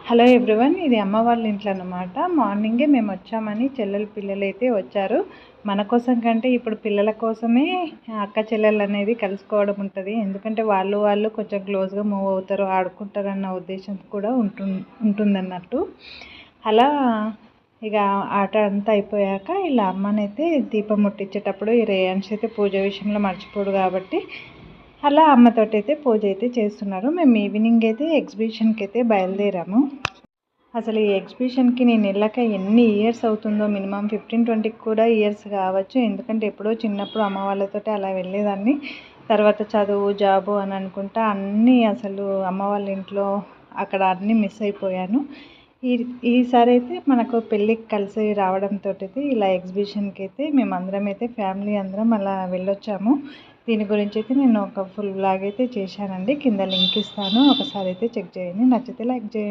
Hello everyone, ఇది అమ్మ వాళ్ళ ఇంట్లో అన్నమాట. మార్నింగే మేము వచ్చామని పిల్లలు అయితే వచ్చారు. మన కోసం కంటే ఇప్పుడు పిల్లల కోసమే అక్క చెల్లెలు అనేది కలుసుకోవడం ఉంటుంది. ఎందుకంటే వాళ్ళు కొంచెం క్లోజ్గా మూవ్ అవుతారు, ఆడుకుంటారు అన్న ఉద్దేశం కూడా ఉంటుందన్నట్టు. అలా ఇక ఆట అంతా అయిపోయాక ఇలా అమ్మనైతే దీపం ముట్టించేటప్పుడు ఈ రేయాన్స్ అయితే పూజ విషయంలో మర్చిపోడు కాబట్టి అలా అమ్మతోటి అయితే పూజ అయితే చేస్తున్నారు. మేము ఈవినింగ్ అయితే ఎగ్జిబిషన్కి అయితే బయలుదేరాము. అసలు ఈ ఎగ్జిబిషన్కి నేను వెళ్ళాక ఎన్ని ఇయర్స్ అవుతుందో, మినిమం 15-20 కూడా ఇయర్స్ కావచ్చు. ఎందుకంటే ఎప్పుడో చిన్నప్పుడు అమ్మ వాళ్ళతోటి అలా వెళ్ళేదాన్ని. తర్వాత చదువు, జాబు అని అనుకుంటా అన్నీ అసలు అమ్మ వాళ్ళ ఇంట్లో అక్కడ అన్నీ మిస్ అయిపోయాను. ఈసారి అయితే మనకు పెళ్ళికి కలిసి రావడంతో అయితే ఇలా ఎగ్జిబిషన్కి అయితే మేమందరం అయితే ఫ్యామిలీ అందరం అలా వెళ్ళొచ్చాము. దీని గురించి అయితే నేను ఒక ఫుల్ వ్లాగ్ అయితే చేశానండి. కింద లింక్ ఇస్తాను, ఒకసారి అయితే చెక్ చేయండి. నచ్చితే లైక్ చేయండి.